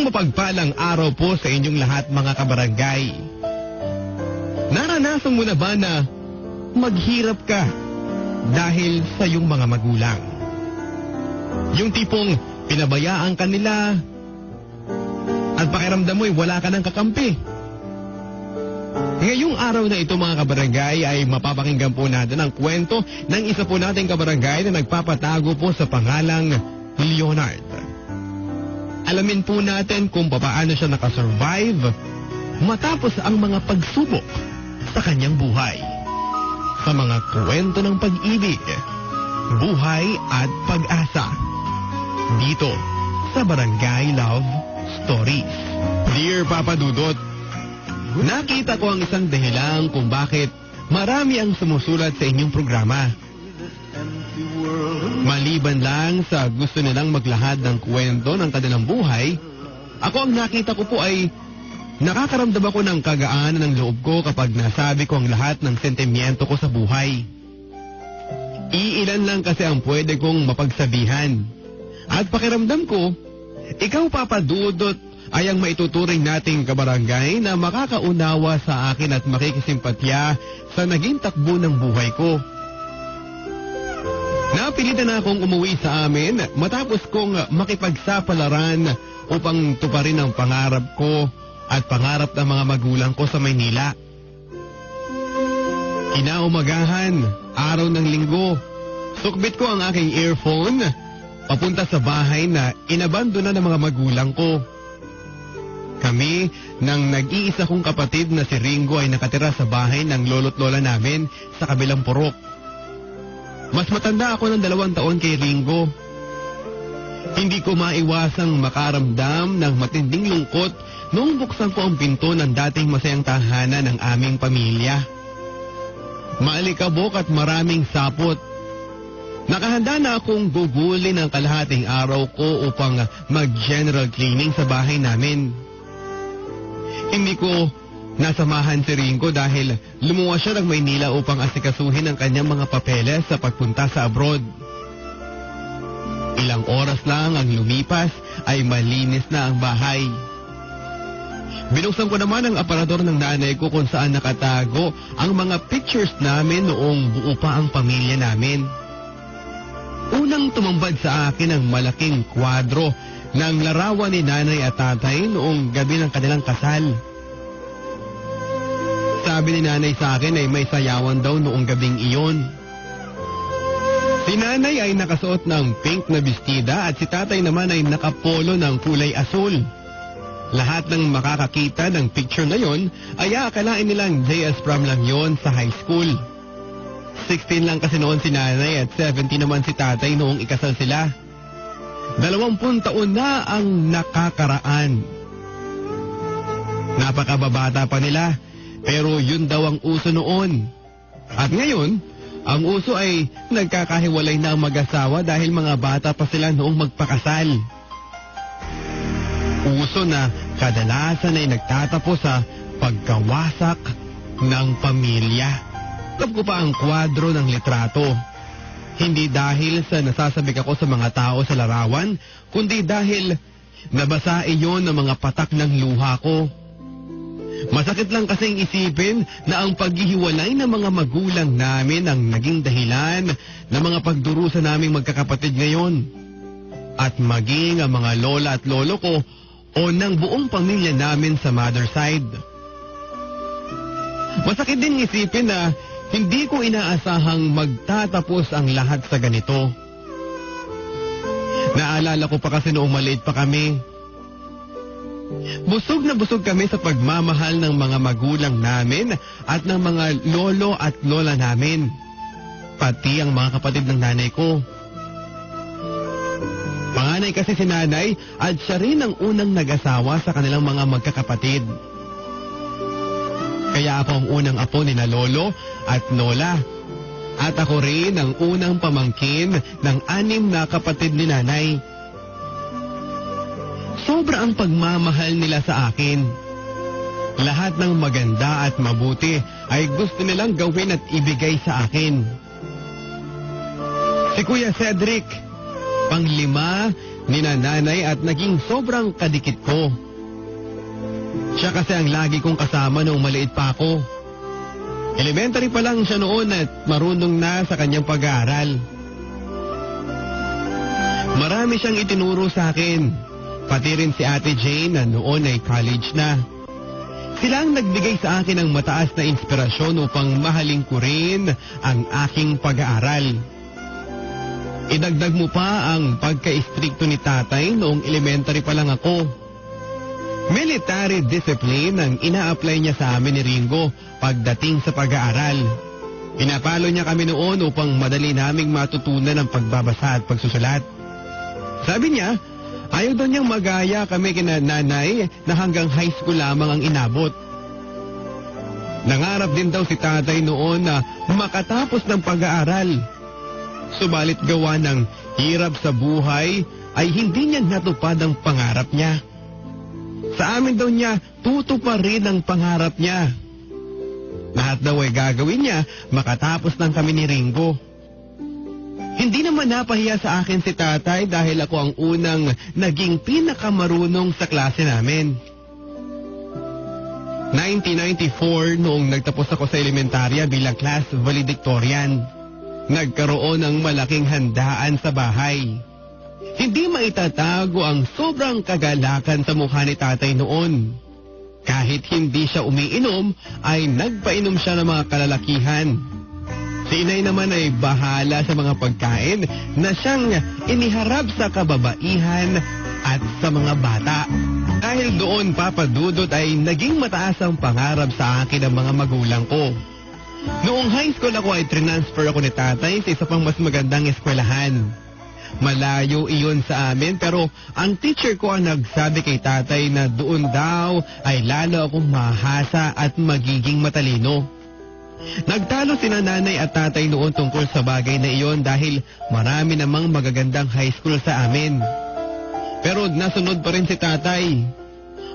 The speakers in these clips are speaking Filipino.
Isang mapagpalang araw po sa inyong lahat mga kabarangay. Naranasan mo na ba na maghirap ka dahil sa iyong mga magulang? Yung tipong pinabayaan ka nila at pakiramdam mo'y wala ka ng kakampi. Ngayong araw na ito mga kabarangay ay mapapakinggan po natin ang kwento ng isa po nating kabarangay na nagpapatago po sa pangalang Leonard. Alamin po natin kung paano siya nakasurvive matapos ang mga pagsubok sa kanyang buhay. Sa mga kwento ng pag-ibig, buhay at pag-asa. Dito sa Barangay Love Stories. Dear Papa Dudot, nakita ko ang isang dahilan kung bakit marami ang sumusulat sa inyong programa. Maliban lang sa gusto nilang maglahad ng kwento ng kanilang buhay, ako ang nakita ko po ay nakakaramdam ako ng kagaanan ng loob ko kapag nasabi ko ang lahat ng sentimiento ko sa buhay. Iilan lang kasi ang pwede kong mapagsabihan. At pakiramdam ko, ikaw Papa Dudot ay ang maituturing nating kabarangay na makakaunawa sa akin at makikisimpatya sa naging takbo ng buhay ko. Napilitan na akong umuwi sa amin matapos kong makipagsapalaran upang tuparin ang pangarap ko at pangarap ng mga magulang ko sa Maynila. Kinaumagahan, araw ng linggo, sukbit ko ang aking earphone papunta sa bahay na inabandona ng mga magulang ko. Kami ng nag-iisa kong kapatid na si Ringo ay nakatira sa bahay ng lolo't lola namin sa kabilang purok. Mas matanda ako ng 2 taon kay Ringo. Hindi ko maiwasang makaramdam ng matinding lungkot noong buksan ko ang pinto ng dating masayang tahanan ng aming pamilya. Maalikabok at maraming sapot. Nakahanda na akong gugulin ang kalahating araw ko upang mag-general cleaning sa bahay namin. Hindi ko nasamahan si Ringo dahil lumuwas siya ng Maynila upang asikasuhin ang kanyang mga papeles sa pagpunta sa abroad. Ilang oras lang ang lumipas ay malinis na ang bahay. Binuksan ko naman ang aparador ng nanay ko kung saan nakatago ang mga pictures namin noong buo pa ang pamilya namin. Unang tumambad sa akin ang malaking kwadro ng larawan ni nanay at tatay noong gabi ng kanilang kasal. Sabi ni nanay sa akin ay may sayawan daw noong gabing iyon. Si nanay ay nakasuot ng pink na bestida at si tatay naman ay nakapolo ng kulay asul. Lahat ng makakakita ng picture na yon ay aakalain nilang JS Prom lang yon sa high school. 16 lang kasi noon si nanay at 17 naman si tatay noong ikasal sila. 20 taon na ang nakakaraan. Napakababata pa nila. Pero yun daw ang uso noon. At ngayon, ang uso ay nagkakahiwalay na ang mag-asawa dahil mga bata pa sila noong magpakasal. Uso na kadalasan ay nagtatapos sa pagkawasak ng pamilya. Tap ko pa ang kwadro ng litrato. Hindi dahil sa nasasabik ako sa mga tao sa larawan, kundi dahil nabasa iyon ng mga patak ng luha ko. Masakit lang kasing isipin na ang paghihiwalay ng mga magulang namin ang naging dahilan ng mga pagdurusa naming magkakapatid ngayon. At maging ang mga lola at lolo ko o ng buong pamilya namin sa mother side. Masakit din isipin na hindi ko inaasahang magtatapos ang lahat sa ganito. Naalala ko pa kasi noong maliit pa kami. Busog na busog kami sa pagmamahal ng mga magulang namin at ng mga lolo at lola namin. Pati ang mga kapatid ng nanay ko. Panganay kasi si nanay at siya rin ang unang nag-asawa sa kanilang mga magkakapatid. Kaya ako ang unang apo ni na lolo at lola. At ako rin ang unang pamangkin ng 6 na kapatid ni nanay. Sobra ang pagmamahal nila sa akin. Lahat ng maganda at mabuti ay gusto nilang gawin at ibigay sa akin. Si Kuya Cedric, 5 ni nanay at naging sobrang kadikit ko. Siya kasi ang lagi kong kasama noong maliit pa ako. Elementary pa lang siya noon at marunong na sa kanyang pag-aaral. Marami siyang itinuro sa akin, pati rin si Ate Jane na noon ay college na. Sila ang nagbigay sa akin ng mataas na inspirasyon upang mahalin ko rin ang aking pag-aaral. Idagdag mo pa ang pagka-istrikto ni tatay noong elementary pa lang ako. Military discipline ang ina-apply niya sa amin ni Ringo pagdating sa pag-aaral. Pinapalo niya kami noon upang madali naming matutunan ang pagbabasa at pagsusulat. Sabi niya, ayaw daw niyang magaya kami kina nanay na hanggang high school lamang ang inabot. Nangarap din daw si tatay noon na makatapos ng pag-aaral. Subalit gawa ng hirap sa buhay ay hindi niya natupad ang pangarap niya. Sa amin daw niya, tutuparin ang pangarap niya. Lahat daw ay gagawin niya makatapos ng kami ni Ringo. Hindi naman napahiya sa akin si tatay dahil ako ang unang naging pinakamarunong sa klase namin. 1994 noong nagtapos ako sa elementarya bilang class valedictorian. Nagkaroon ng malaking handaan sa bahay. Hindi maitatago ang sobrang kagalakan sa mukha ni tatay noon. Kahit hindi siya umiinom, ay nagpainom siya ng mga kalalakihan. Si inay naman ay bahala sa mga pagkain na siyang iniharap sa kababaihan at sa mga bata. Dahil doon, Papa Dudut, ay naging mataas ang pangarap sa akin ng mga magulang ko. Noong high school ako ay transfer ako ni tatay sa isa pang mas magandang eskwelahan. Malayo iyon sa amin pero ang teacher ko ang nagsabi kay tatay na doon daw ay lalo akong mahasa at magiging matalino. Nagtalo sina nanay at tatay noon tungkol sa bagay na iyon dahil marami namang magagandang high school sa amin. Pero nasunod pa rin si tatay.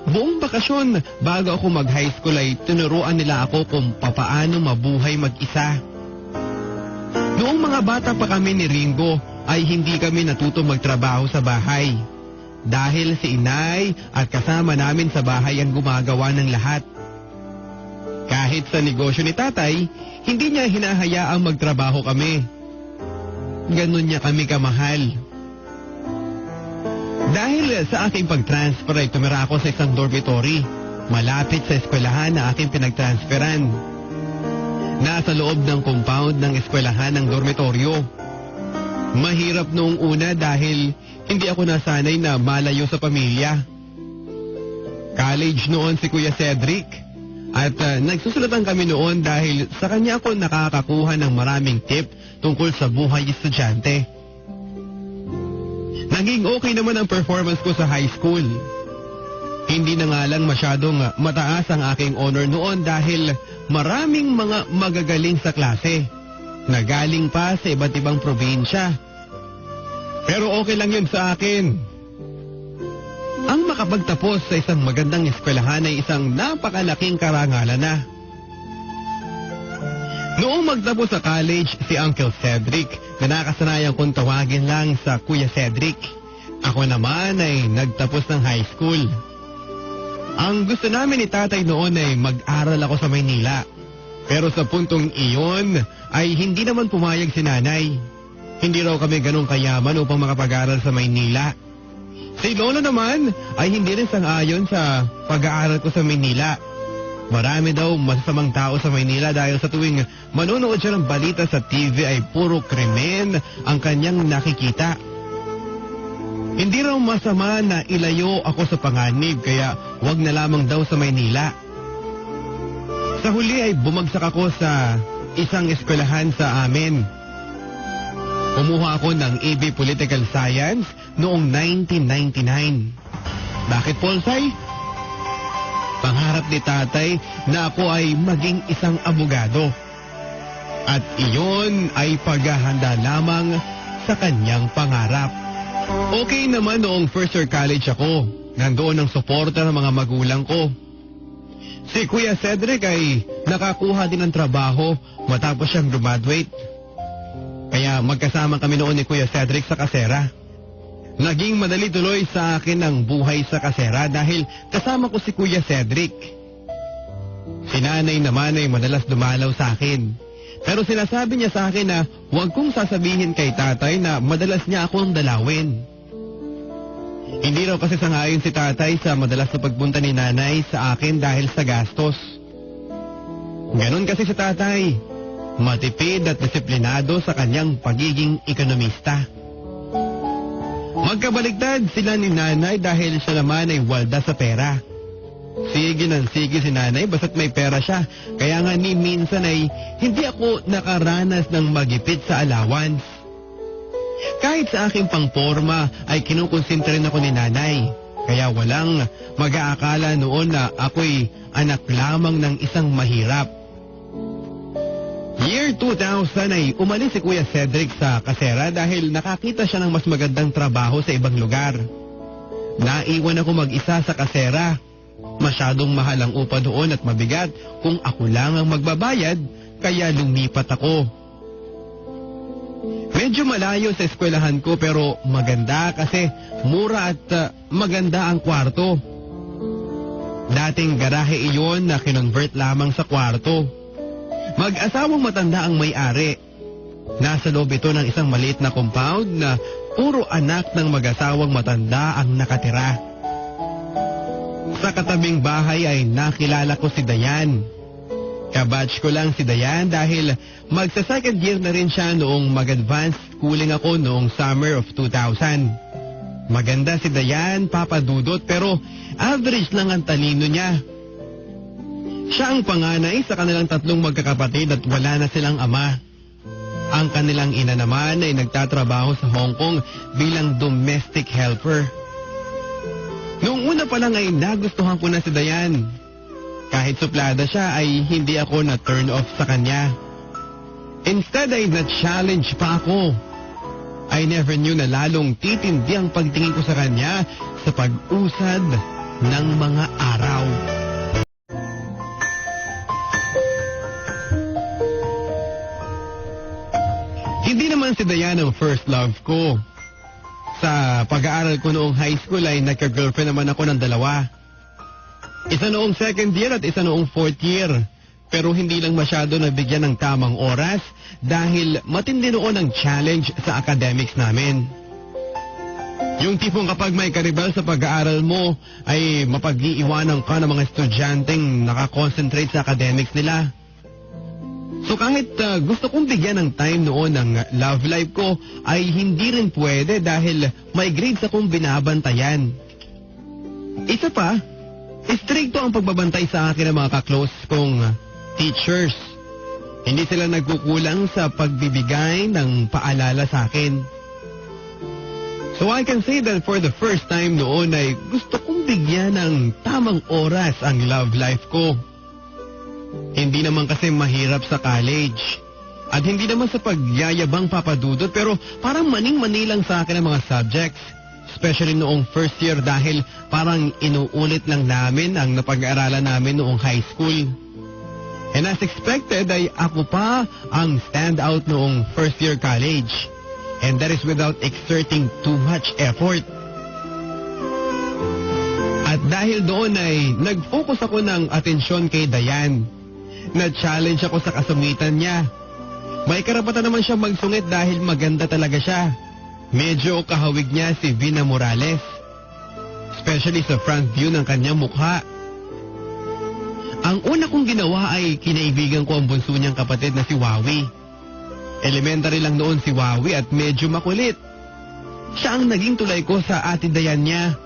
Buong bakasyon bago ako mag-high school ay tinuruan nila ako kung papaano mabuhay mag-isa. Noong mga bata pa kami ni Ringo ay hindi kami natutong magtrabaho sa bahay. Dahil si inay at kasama namin sa bahay ang gumagawa ng lahat. Kahit sa negosyo ni tatay, hindi niya hinahayaang magtrabaho kami. Ganon niya kami kamahal. Dahil sa aking pag-transfer ay tumira ako sa isang dormitory, malapit sa eskwelahan na aking pinag-transferan. Nasa loob ng compound ng eskwelahan ng dormitoryo. Mahirap noong una dahil hindi ako nasanay na malayo sa pamilya. College noon si Kuya Cedric at nagsusulatan kami noon dahil sa kanya ako nakakakuha ng maraming tip tungkol sa buhay estudyante. Naging okay naman ang performance ko sa high school. Hindi na nga lang masyadong mataas ang aking honor noon dahil maraming mga magagaling sa klase na galing pa sa iba't ibang probinsya. Pero okay lang yun sa akin. Ang makapagtapos sa isang magandang eskwelahan ay isang napakalaking karangalan na. Noong magtapos sa college si Uncle Cedric, na nakasanayan kong tawagin lang sa Kuya Cedric. Ako naman ay nagtapos ng high school. Ang gusto namin ni tatay noon ay mag-aral ako sa Maynila. Pero sa puntong iyon ay hindi naman pumayag si nanay. Hindi raw kami ganun kayaman upang makapag-aral sa Maynila. Si Lola naman ay hindi rin sang-ayon sa pag-aaral ko sa Maynila. Marami daw masasamang tao sa Maynila dahil sa tuwing manonood siya ng balita sa TV ay puro krimen ang kanyang nakikita. Hindi raw masama na ilayo ako sa panganib kaya wag na lamang daw sa Maynila. Sa huli ay bumagsak ako sa isang eskwelahan sa amin. Kumuha ako ng AB Political Science noong 1999. Bakit, Polsay? Pangarap ni tatay na ako ay maging isang abogado. At iyon ay paghahanda lamang sa kanyang pangarap. Okay naman noong first year college ako. Nandoon ang suporta ng mga magulang ko. Si Kuya Cedric ay nakakuha din ng trabaho matapos siyang graduate. Kaya magkasama kami noon ni Kuya Cedric sa kasera. Naging madali tuloy sa akin ang buhay sa kasera dahil kasama ko si Kuya Cedric. Si nanay naman ay madalas dumalaw sa akin. Pero sinasabi niya sa akin na huwag kong sasabihin kay tatay na madalas niya akong dalawin. Hindi raw kasi sangayon si tatay sa madalas na pagpunta ni nanay sa akin dahil sa gastos. Ganon kasi si tatay, matipid at disiplinado sa kanyang pagiging ekonomista. Magkabaligtad sila ni nanay dahil siya naman ay walda sa pera. Sige ng sige si nanay basta't may pera siya. Kaya nga ni minsan ay hindi ako nakaranas ng magipit sa allowance. Kahit sa aking pangporma ay kinukonsinta rin ako ni nanay. Kaya walang mag-aakala noon na ako'y anak lamang ng isang mahirap. Year 2000 ay umalis si Kuya Cedric sa kasera dahil nakakita siya ng mas magandang trabaho sa ibang lugar. Naiwan ako mag-isa sa kasera. Masyadong mahal ang upa doon at mabigat kung ako lang ang magbabayad, kaya lumipat ako. Medyo malayo sa eskwelahan ko pero maganda kasi mura at maganda ang kwarto. Dating garahe iyon na kinonvert lamang sa kwarto. Mag-asawang matanda ang may-ari. Nasa loob ito ng isang maliit na compound na puro anak ng mag-asawang matanda ang nakatira. Sa katabing bahay ay nakilala ko si Dayan. Kabatch ko lang si Dayan dahil magsa-second year na rin siya noong mag-advanced schooling ako noong summer of 2000. Maganda si Dayan, Papa Dudot, pero average lang ang talino niya. Siya ang panganay sa kanilang tatlong magkakapatid at wala na silang ama. Ang kanilang ina naman ay nagtatrabaho sa Hong Kong bilang domestic helper. Noong una pa lang ay nagustuhan ko na si Dayan. Kahit suplada siya ay hindi ako na-turn off sa kanya. Instead ay na-challenge pa ako. I never knew na lalong titindi ang pagtingin ko sa kanya sa pag-usad ng mga araw. Hindi naman si Dayan ang first love ko. Sa pag-aaral ko noong high school ay nagka-girlfriend naman ako ng dalawa. Isa noong second year at isa noong fourth year. Pero hindi lang masyado nabigyan ng tamang oras dahil matindi noon ang challenge sa academics namin. Yung tipong kapag may karibal sa pag-aaral mo ay mapag-iiwanan ka ng mga estudyanteng nakakonsentrate sa academics nila. So kahit gusto kong bigyan ng time noon ng love life ko ay hindi rin pwede dahil may grades akong binabantayan. Isa pa, stricto ang pagbabantay sa akin ng mga ka-close kong teachers. Hindi sila nagkukulang sa pagbibigay ng paalala sa akin. So I can say that for the first time noon ay gusto kong bigyan ng tamang oras ang love life ko. Hindi naman kasi mahirap sa college. At hindi naman sa pagyayabang papadudot pero parang maning-mani lang sa akin ang mga subjects. Especially noong first year dahil parang inuulit lang namin ang napag-aaralan namin noong high school. And as expected ay ako pa ang standout noong first year college. And that is without exerting too much effort. At dahil doon ay nag-focus ako ng atensyon kay Dayan. Na-challenge ako sa kasungitan niya. May karapatan naman siya magsungit dahil maganda talaga siya. Medyo kahawig niya si Vina Morales. Especially sa front view ng kanyang mukha. Ang una kong ginawa ay kinaibigan ko ang bunso niyang kapatid na si Wawi. Elementary lang noon si Wawi at medyo makulit. Siya ang naging tulay ko sa ate Dayan niya.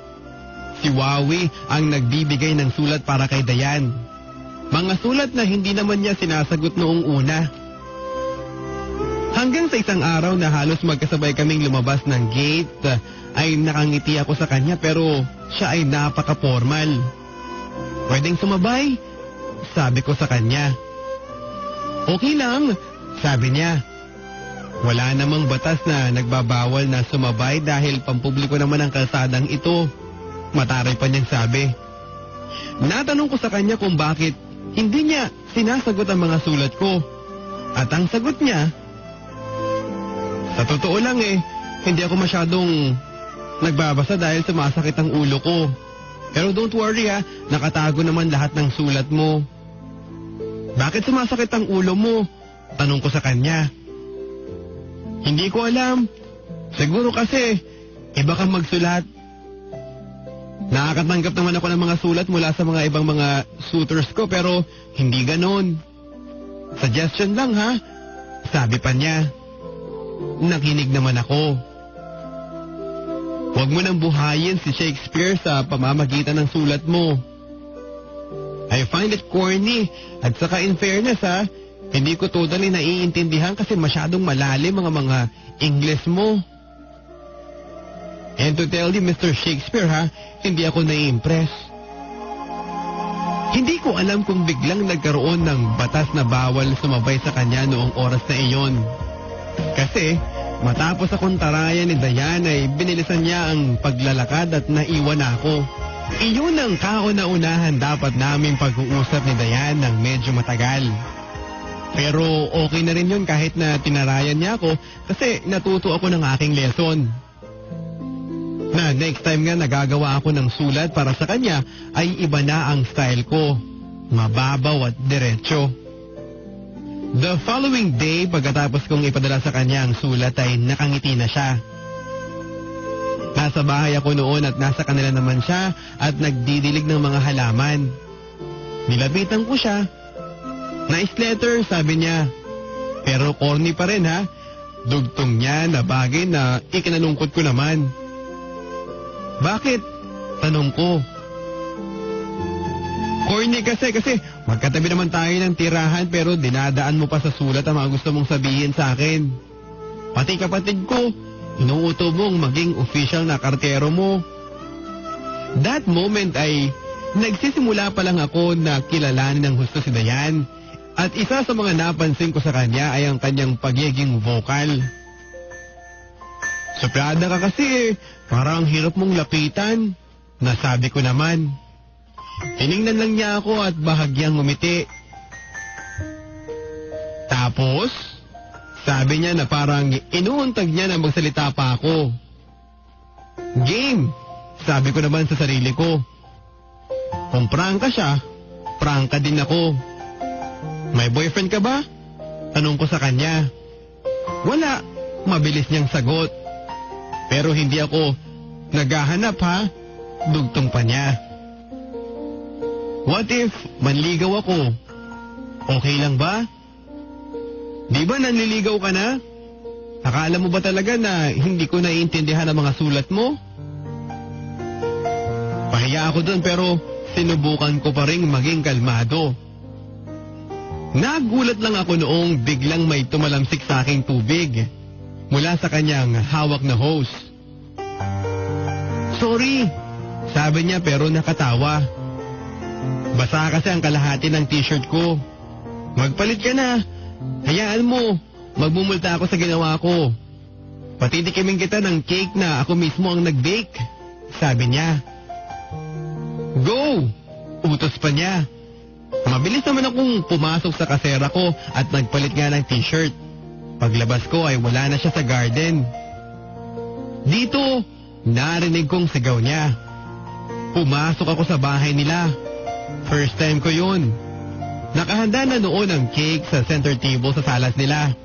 Si Wawi ang nagbibigay ng sulat para kay Dayan. Mga sulat na hindi naman niya sinasagot noong una. Hanggang sa isang araw na halos magkasabay kaming lumabas ng gate, ay nakangiti ako sa kanya pero siya ay napaka-formal. Pwedeng sumabay? Sabi ko sa kanya. Okay lang, sabi niya. Wala namang batas na nagbabawal na sumabay dahil pampubliko naman ang kalsadang ito. Mataray pa niyang sabi. Natanong ko sa kanya kung bakit hindi niya sinasagot ang mga sulat ko. At ang sagot niya, sa totoo lang hindi ako masyadong nagbabasa dahil sumasakit ang ulo ko. Pero don't worry ha, nakatago naman lahat ng sulat mo. Bakit sumasakit ang ulo mo? Tanong ko sa kanya. Hindi ko alam. Siguro kasi, iba kang magsulat. Nakakatanggap naman ako ng mga sulat mula sa mga ibang mga suitors ko pero hindi ganon. Suggestion lang ha, sabi pa niya. Nakinig naman ako. Huwag mo nang buhayin si Shakespeare sa pamamagitan ng sulat mo. I find it corny at saka in fairness ha, hindi ko totally naiintindihan kasi masyadong malalim mga English mo. And to tell you Mr. Shakespeare ha, hindi ako nai-impress. Hindi ko alam kung biglang nagkaroon ng batas na bawal sumabay sa kanya noong oras na iyon. Kasi matapos akong tarayan ni Diane ay binilisan niya ang paglalakad at naiwan ako. Iyon ang kauna-unahan dapat naming pag-uusap ni Diane ng medyo matagal. Pero okay na rin yun kahit na tinarayan niya ako kasi natuto ako ng aking lesson. Na next time nga nagagawa ako ng sulat para sa kanya ay iba na ang style ko. Mababaw at diretso. The following day, pagkatapos kong ipadala sa kanya ang sulat ay nakangiti na siya. Nasa bahay ako noon at nasa kanila naman siya at nagdidilig ng mga halaman. Nilapitan ko siya. Nice letter, sabi niya. Pero corny pa rin ha. Dugtong niya na bagay na ikinalungkot ko naman. Bakit? Tanong ko. Corny kasi magkatabi naman tayo ng tirahan pero dinadaan mo pa sa sulat ang mga gusto mong sabihin sa akin. Pati kapatid ko, inuuto mong maging official na kartero mo. That moment ay nagsisimula pa lang ako na kilalanin ng husto si Diane. At isa sa mga napansin ko sa kanya ay ang kanyang pagiging vocal. Suplada ka kasi parang hirap mong lapitan. Nasabi ko naman. Tiningnan lang niya ako at bahagyang ngumiti. Tapos, sabi niya na parang inuuntag niya na magsalita pa ako. Game, sabi ko naman sa sarili ko. Kung prangka siya, prangka din ako. May boyfriend ka ba? Tanong ko sa kanya. Wala, mabilis niyang sagot. Pero hindi ako naghahanap ha, dugtong pa niya. What if manligaw ako? Okay lang ba? Di ba nanliligaw ka na? Akala mo ba talaga na hindi ko naiintindihan ang mga sulat mo? Pahiya ako dun pero sinubukan ko pa rin maging kalmado. Nagulat lang ako noong biglang may tumalamsik sa aking tubig mula sa kanyang hawak na hose. Sorry, sabi niya pero nakatawa. Basa kasi ang kalahati ng t-shirt ko. Magpalit ka na. Hayaan mo, magmumulta ako sa ginawa ko. Patitikimin kita ng cake na ako mismo ang nag-bake, sabi niya. Go! Utos pa niya. Mabilis naman akong pumasok sa kasera ko at nagpalit nga ng t-shirt. Paglabas ko ay wala na siya sa garden. Dito, narinig kong sigaw niya. Pumasok ako sa bahay nila. First time ko yun. Nakahanda na noon ang cake sa center table sa salas nila.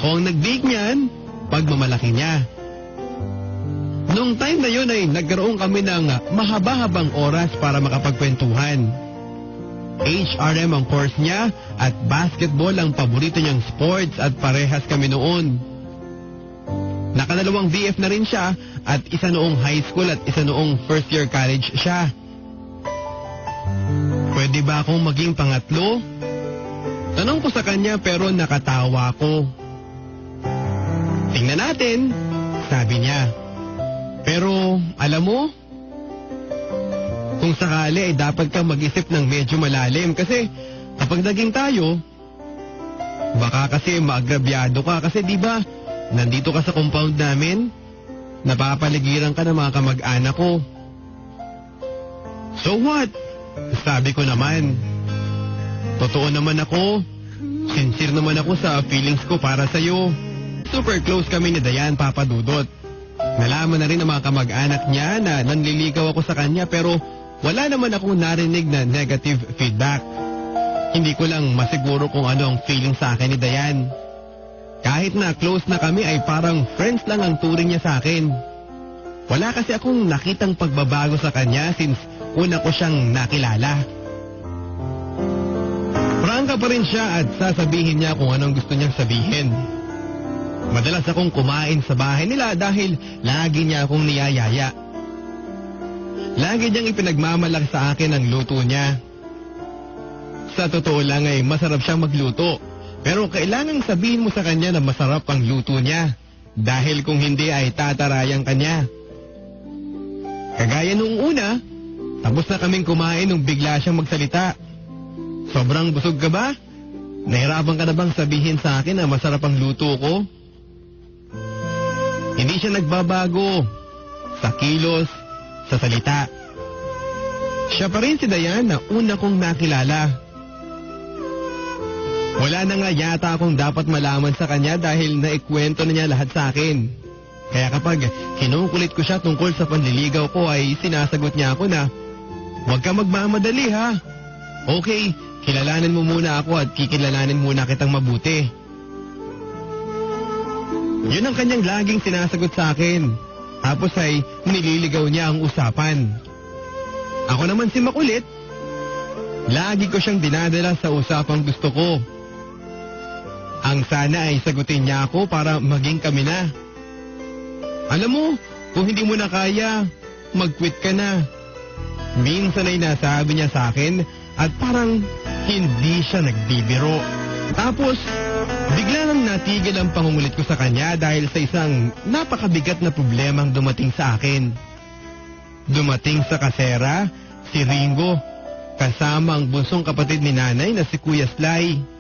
Ako ang nag-bake niyan, pagmamalaki niya. Noong time na yun ay nagkaroon kami ng mahaba-habang oras para makapagkwentuhan. HRM ang course niya at basketball ang paborito niyang sports at parehas kami noon. Nakadalawang BF na rin siya at isa noong high school at isa noong first year college siya. Pwede ba akong maging pangatlo? Tanong ko sa kanya pero nakatawa ako. Tingnan natin, sabi niya. Pero alam mo, kung sakali ay dapat kang mag-isip ng medyo malalim kasi kapag naging tayo, baka kasi maagrabyado ka kasi di ba nandito ka sa compound namin, napapaligiran ka ng mga kamag-anak ko. So what? Sabi ko naman, totoo naman ako, sincere naman ako sa feelings ko para sa'yo. Super close kami ni Diane, Papa Dudot. Nalaman na rin ng mga kamag-anak niya na nanliligaw ako sa kanya pero wala naman akong narinig na negative feedback. Hindi ko lang masiguro kung ano ang feeling sa akin ni Dayan. Kahit na close na kami ay parang friends lang ang turing niya sa akin. Wala kasi akong nakitang pagbabago sa kanya since una ko siyang nakilala. Prangka pa rin siya at sasabihin niya kung anong gusto niyang sabihin. Madalas akong kumain sa bahay nila dahil lagi niya akong niyayaya. Lagi niyang ipinagmamalaki sa akin ang luto niya. Sa totoo lang ay masarap siyang magluto. Pero kailangang sabihin mo sa kanya na masarap ang luto niya. Dahil kung hindi ay tatarayang kanya. Kagaya nung una, tapos na kaming kumain nung bigla siyang magsalita. Sobrang busog ka ba? Nahirapan ka na bang sabihin sa akin na masarap ang luto ko? Hindi siya nagbabago sa kilos, sa salita. Siya pa rin si Dayan na una kong nakilala. Wala na nga yata akong dapat malaman sa kanya dahil naikwento na niya lahat sa akin. Kaya kapag kinukulit ko siya tungkol sa panliligaw ko ay sinasagot niya ako na, "Huwag ka magmamadali ha. Okay, kilalanin mo muna ako at kikilalanin muna kitang mabuti." Yun ang kanyang laging sinasagot sa akin. Tapos ay nililigaw niya ang usapan. Ako naman si makulit. Lagi ko siyang dinadala sa usapang gusto ko. Ang sana ay sagutin niya ako para maging kami na. Alam mo, kung hindi mo na kaya, mag-quit ka na. Minsan ay nasabi niya sa akin at parang hindi siya nagbibiro. Tapos, bigla nang natigil ang pangungulit ko sa kanya dahil sa isang napakabigat na problemang dumating sa akin. Dumating sa kasera, si Ringo, kasama ang bunsong kapatid ni nanay na si Kuya Sly.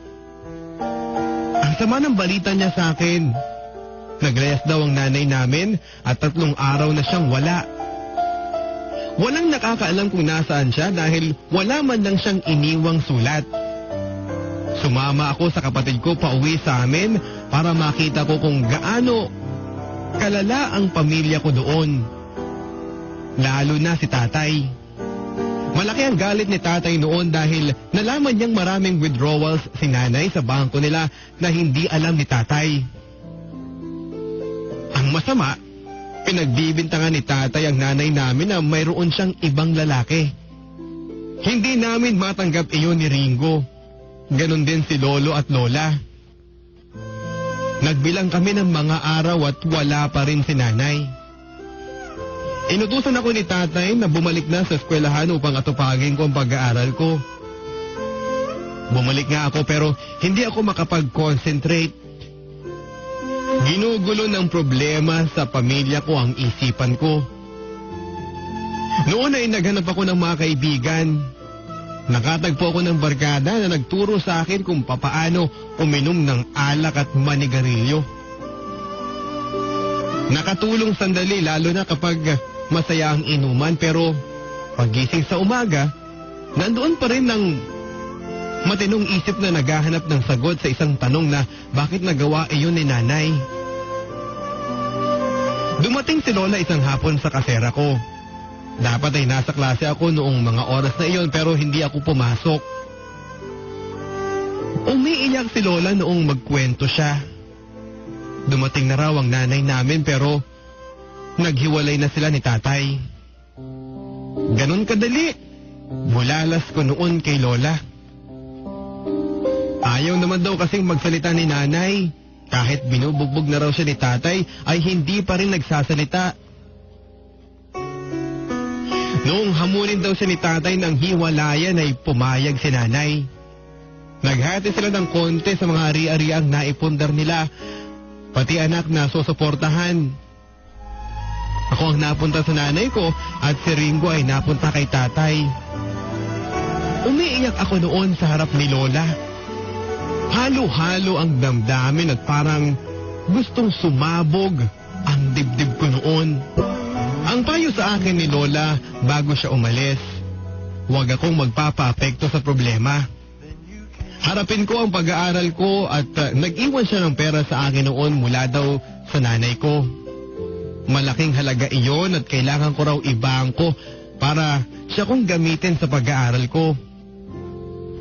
Ang sama ng balita niya sa akin. Naglayas daw ang nanay namin at 3 araw na siyang wala. Walang nakakaalam kung nasaan siya dahil wala man lang siyang iniwang sulat. Sumama ako sa kapatid ko pauwi sa amin para makita ko kung gaano kalala ang pamilya ko doon. Lalo na si tatay. Malaki ang galit ni tatay noon dahil nalaman niyang maraming withdrawals si nanay sa bangko nila na hindi alam ni tatay. Ang masama, pinagbibintangan ni tatay ang nanay namin na mayroon siyang ibang lalaki. Hindi namin matanggap iyon ni Ringo. Ganon din si Lolo at Lola. Nagbilang kami ng mga araw at wala pa rin si nanay. Inutusan ako ni tatay na bumalik na sa eskwelahan upang atupagin ko ang pag-aaral ko. Bumalik nga ako pero hindi ako makapag-concentrate. Ginugulo ng problema sa pamilya ko ang isipan ko. Noon ay naghanap ako ng mga kaibigan. Nakatagpo ako ng barkada na nagturo sa akin kung papaano uminom ng alak at manigarilyo. Nakatulong sandali lalo na kapag masaya ang inuman pero pagising sa umaga, nandoon pa rin ng matinong isip na naghahanap ng sagot sa isang tanong na bakit nagawa iyon ni nanay. Dumating si Lola isang hapon sa kasera ko. Dapat ay nasa klase ako noong mga oras na iyon pero hindi ako pumasok. Umiiyak si Lola noong magkwento siya. Dumating na raw ang nanay namin pero naghiwalay na sila ni tatay. Ganon kadali. Bulalas ko noon kay Lola. Ayaw naman daw kasing magsalita ni nanay. Kahit binubugbog na raw siya ni tatay ay hindi pa rin nagsasalita. Noong hamunin daw siya ni tatay ng hiwalayan ay pumayag si nanay. Naghati sila ng konti sa mga ari-ariang naipundar nila, pati anak na susuportahan. Ako ang napunta sa nanay ko at si Ringo ay napunta kay tatay. Umiiyak ako noon sa harap ni Lola. Halo-halo ang damdamin at parang gustong sumabog ang dibdib ko noon. Ang payo sa akin ni Lola bago siya umalis, huwag akong magpapa-apekto sa problema. Harapin ko ang pag-aaral ko at nag-iwan siya ng pera sa akin noon mula daw sa nanay ko. malaking halaga iyon at kailangan ko raw ibangko para siya kong gamitin sa pag-aaral ko.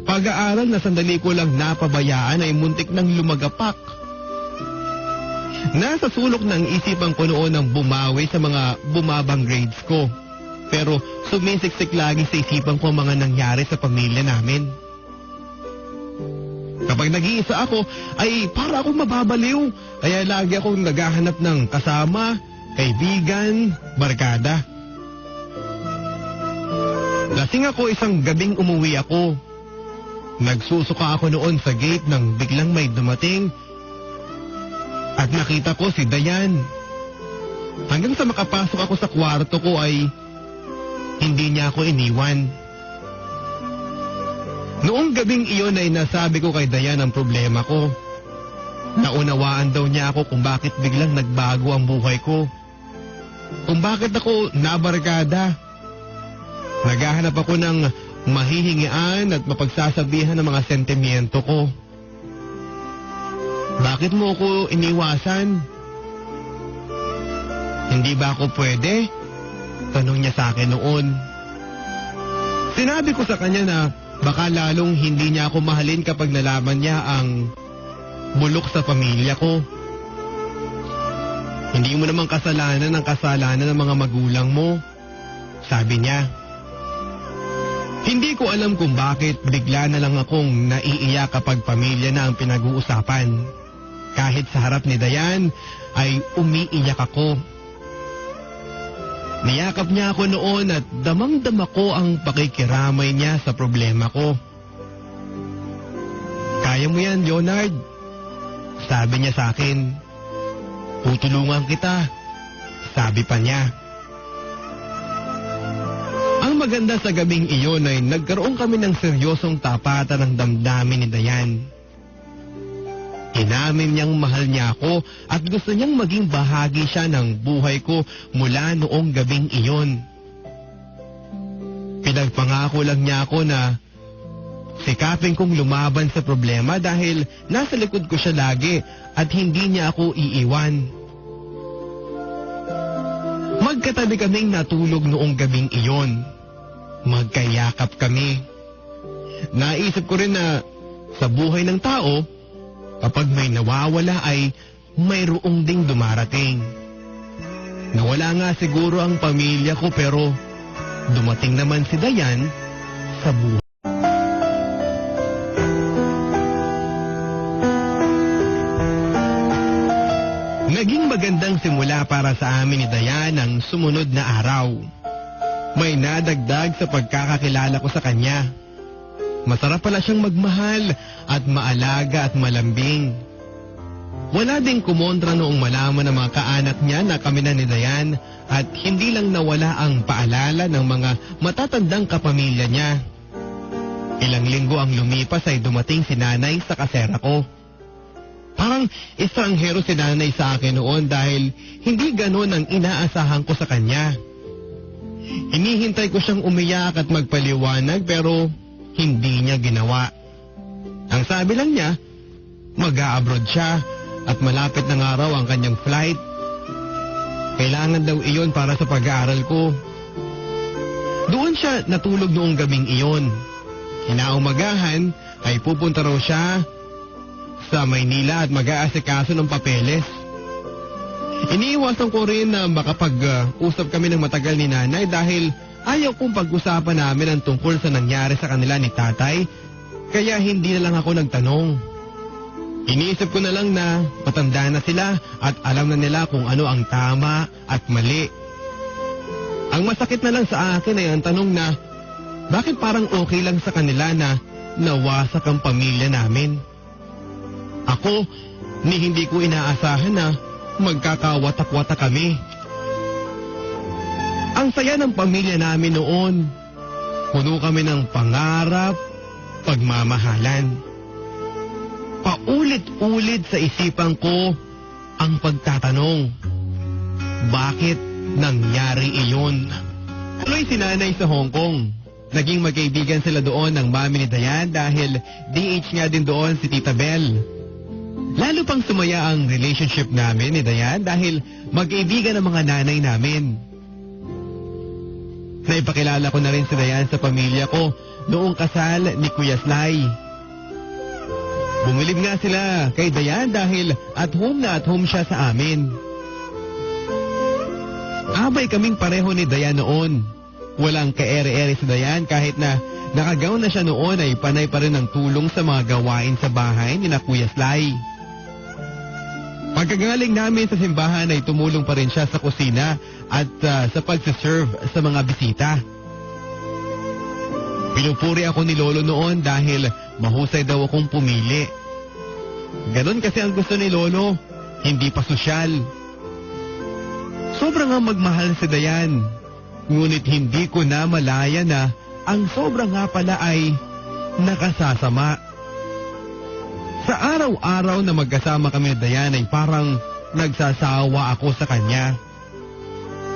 Pag-aaral na sandali ko lang napabayaan ay muntik nang lumagapak. Nasa sulok ng isipan ko noon ang bumawi sa mga bumabang grades ko. Pero sumisiksik lagi sa isipan ko ang mga nangyari sa pamilya namin. Kapag nag-iisa ako, ay para akong mababaliw. Kaya lagi akong naghahanap ng kasama, kaibigan, barkada. Lasing ako isang gabing umuwi ako. Nagsusuka ako noon sa gate nang biglang may dumating. At nakita ko si Dayan. Hanggang sa makapasok ako sa kwarto ko ay hindi niya ako iniwan. Noong gabing iyon ay nasabi ko kay Dayan ang problema ko. Naunawaan daw niya ako kung bakit biglang nagbago ang buhay ko. Kung bakit ako nabarkada. Naghahanap ako ng mahihingian at mapagsasabihan ng mga sentimiento ko. Bakit mo ako iniwasan? Hindi ba ako pwede? Tanong niya sa akin noon. Sinabi ko sa kanya na baka lalong hindi niya ako mahalin kapag nalaman niya ang bulok sa pamilya ko. Hindi mo naman kasalanan ang kasalanan ng mga magulang mo, sabi niya. Hindi ko alam kung bakit bigla na lang akong naiiyak kapag pamilya na ang pinag-uusapan. Kahit sa harap ni Dayan ay umiiyak ako. Niyakap niya ako noon at damang-dama ko ang pakikiramay niya sa problema ko. Kaya mo yan, Leonard. Sabi niya sa akin. Tutulungan kita. Sabi pa niya. Ang maganda sa gabing iyon ay nagkaroon kami ng seryosong tapatan ng damdamin ni Dayan. Inamin niyang mahal niya ako at gusto niyang maging bahagi siya ng buhay ko mula noong gabing iyon. Pinagpangako lang niya ako na sikapin kong lumaban sa problema dahil nasa likod ko siya lagi at hindi niya ako iiwan. Magkatabi kaming natulog noong gabing iyon. Magkayakap kami. Naisip ko rin na sa buhay ng tao, kapag may nawawala ay mayroong ding dumarating. Nawala nga siguro ang pamilya ko pero dumating naman si Dayan sa buhay. Naging magandang simula para sa amin ni Dayan ang sumunod na araw. May nadagdag sa pagkakakilala ko sa kanya. Masarap pala siyang magmahal at maalaga at malambing. Wala ding kumontra noong malaman ng mga kaanak niya na kami na ni Dayan at hindi lang nawala ang paalala ng mga matatandang kapamilya niya. Ilang linggo ang lumipas ay dumating si nanay sa kasera ko. Parang estranghero si nanay sa akin noon dahil hindi ganon ang inaasahan ko sa kanya. Hinihintay ko siyang umiyak at magpaliwanag pero hindi niya ginawa. Ang sabi lang niya, mag-a-abroad siya at malapit ng araw ang kanyang flight. Kailangan daw iyon para sa pag-aaral ko. Doon siya natulog noong gabing iyon. Kinaumagahan ay pupunta raw siya sa Maynila at mag-aasikaso ng papeles. Iniiwasan ko rin na makapag-usap kami ng matagal ni nanay dahil ayaw kong pag-usapan namin ang tungkol sa nangyari sa kanila ni tatay, kaya hindi na lang ako nagtanong. Iniisip ko na lang na matanda na sila at alam na nila kung ano ang tama at mali. Ang masakit na lang sa akin ay ang tanong na bakit parang okay lang sa kanila na nawasak ang pamilya namin. Ako, ni hindi ko inaasahan na magkakawatak-watak kami. Ang saya ng pamilya namin noon. Puno kami ng pangarap, pagmamahalan. Paulit-ulit sa isipan ko ang pagtatanong, bakit nangyari iyon? Tuloy si nanay sa Hong Kong. Naging magkaibigan sila doon ng mami ni Dayan dahil DH nga din doon si Tita Belle. Lalo pang sumaya ang relationship namin ni Dayan dahil magkaibigan ang mga nanay namin. Naipakilala ko na rin si Dayan sa pamilya ko noong kasal ni Kuya Sly. Bumilib nga sila kay Dayan dahil at home siya sa amin. Abay kaming pareho ni Dayan noon. Walang kaere-ere si Dayan kahit na nakagaw na siya noon ay panay pa rin ang tulong sa mga gawain sa bahay ni na Kuya Sly. Pagkagaling namin sa simbahan ay tumulong pa rin siya sa kusina at sa pagsiserve sa mga bisita. Pinupuri ako ni Lolo noon dahil mahusay daw akong pumili. Ganon kasi ang gusto ni Lolo, hindi pa sosyal. Sobrang nga magmahal si Dayan, ngunit hindi ko na malaya na ang sobrang nga pala ay nakasasama. Sa araw-araw na magkasama kami ni Dayan ay parang nagsasawa ako sa kanya.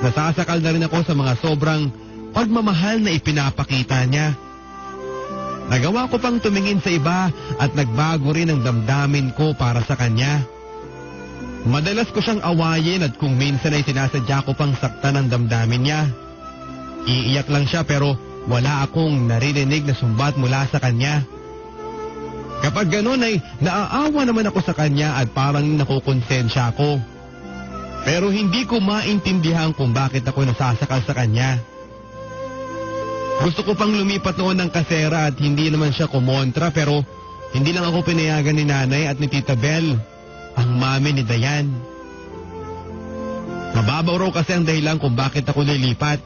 Nasasakal na rin ako sa mga sobrang pagmamahal na ipinapakita niya. Nagawa ko pang tumingin sa iba at nagbago rin ang damdamin ko para sa kanya. Madalas ko siyang awayin at kung minsan ay sinasadya ko pang saktan ang damdamin niya. Iiyak lang siya pero wala akong naririnig na sumbat mula sa kanya. Kapag gano'n ay naaawa naman ako sa kanya at parang nakukonsensya ako. Pero hindi ko maintindihan kung bakit ako nasasakal sa kanya. Gusto ko pang lumipat noon ng kasera at hindi naman siya kumontra pero hindi lang ako pinayagan ni Nanay at ni Tita Bel, ang mami ni Dayan. Mababaw raw kasi ang dahilan kung bakit ako lilipat.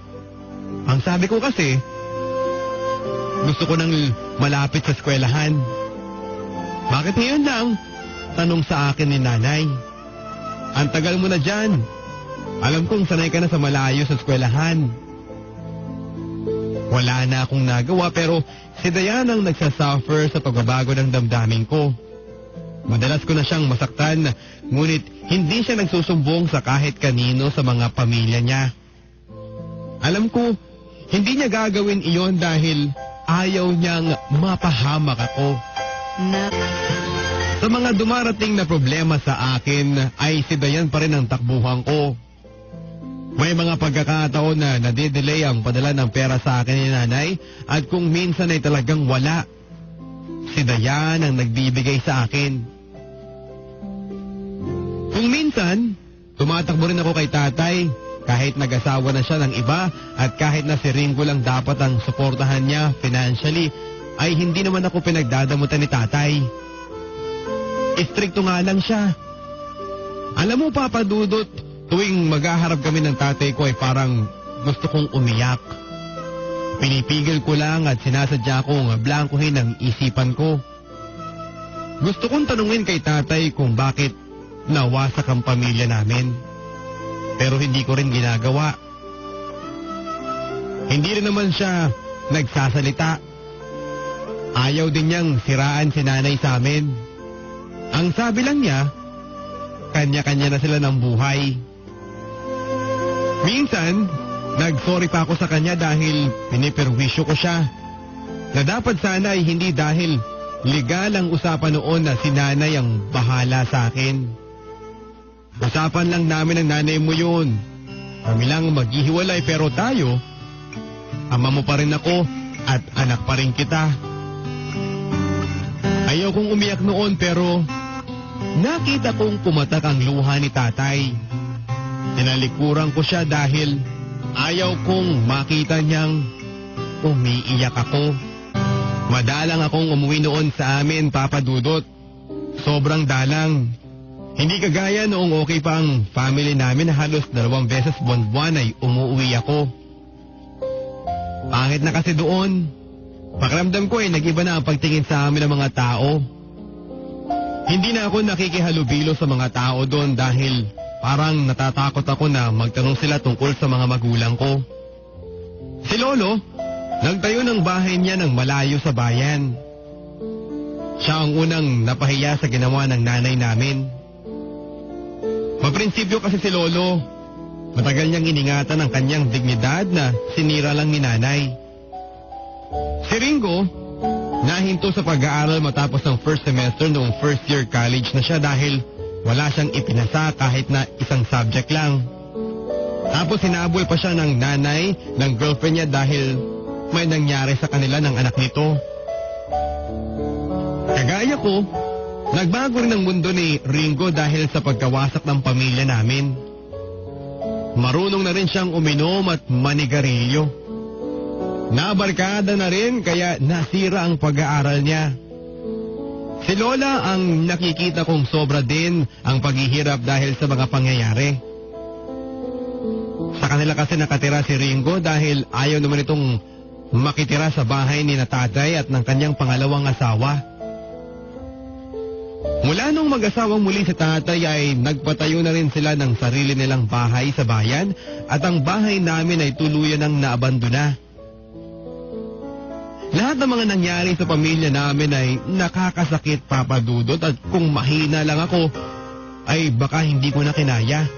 Ang sabi ko kasi, gusto ko nang malapit sa eskwelahan. Bakit ngayon lang? Tanong sa akin ni Nanay. Ang tagal mo na dyan. Alam kong sanay ka na sa malayo sa eskwelahan. Wala na akong nagawa pero si Dayan ang nagsasuffer sa pagbabago ng damdamin ko. Madalas ko na siyang masaktan, ngunit hindi siya nagsusumbong sa kahit kanino sa mga pamilya niya. Alam ko, hindi niya gagawin iyon dahil ayaw niyang mapahamak ako. Sa mga dumarating na problema sa akin ay si Dayan pa rin ang takbuhan ko. May mga pagkakataon na nadidelay ang padala ng pera sa akin ni Nanay at kung minsan ay talagang wala, si Dayan ang nagbibigay sa akin. Kung minsan, tumatakbo rin ako kay Tatay kahit nag-asawa na siya ng iba at kahit na si Ringo lang dapat ang suportahan niya financially, ay hindi naman ako pinagdadamutan ni Tatay. Istrikto nga lang siya. Alam mo, Papa Dudut, tuwing maghaharap kami ng tatay ko ay parang gusto kong umiyak. Pinipigil ko lang at sinasadya kong blankuhin ang isipan ko. Gusto kong tanungin kay Tatay kung bakit nawasak ang pamilya namin. Pero hindi ko rin ginagawa. Hindi rin naman siya nagsasalita. Ayaw din niyang siraan si Nanay sa amin. Ang sabi lang niya, kanya-kanya na sila ng buhay. Minsan, nag-sorry pa ako sa kanya dahil piniperwisyo ko siya. Na dapat sana ay hindi dahil legal ang usapan noon na si Nanay ang bahala sa akin. Usapan lang namin ng nanay mo yun. Kami lang maghihiwalay pero tayo, ama mo pa rin ako at anak pa rin kita. Ayaw kong umiyak noon pero nakita kong pumatak ang luha ni Tatay. Tinalikuran ko siya dahil ayaw kong makita niyang umiiyak ako. Madalang akong umuwi noon sa amin, Papa Dudut. Sobrang dalang. Hindi kagaya noong okay pa ang family namin na halos 2 beses buwan-buwan ay umuwi ako. Pangit na kasi doon. Pakiramdam ko ay nag-iba na ang pagtingin sa amin ng mga tao. Hindi na ako nakikihalubilo sa mga tao doon dahil parang natatakot ako na magtanong sila tungkol sa mga magulang ko. Si Lolo, nagtayo ng bahay niya ng malayo sa bayan. Siya ang unang napahiya sa ginawa ng nanay namin. Maprinsipyo kasi si Lolo. Matagal niyang iningatan ang kanyang dignidad na sinira lang ni Nanay. Si Ringo, nahinto sa pag-aaral matapos ng first semester noong first year college na siya dahil wala siyang ipinasa kahit na isang subject lang. Tapos hinabol pa siya ng nanay ng girlfriend niya dahil may nangyari sa kanila ng anak nito. Kagaya ko, nagbago rin ang mundo ni Ringo dahil sa pagkawasak ng pamilya namin. Marunong na rin siyang uminom at manigarilyo. Nabarkada na rin kaya nasira ang pag-aaral niya. Si Lola ang nakikita kong sobra din ang paghihirap dahil sa mga pangyayari. Sa kanila kasi nakatira si Ringo dahil ayaw naman itong makitira sa bahay ni na tatay at ng kanyang pangalawang asawa. Mula nung mag-asawang muli si tatay ay nagpatayo na rin sila ng sarili nilang bahay sa bayan at ang bahay namin ay tuluyan ng naabandona. Lahat ng mga nangyari sa pamilya namin ay nakakasakit, Papa Dudut, at kung mahina lang ako ay baka hindi ko na kinaya.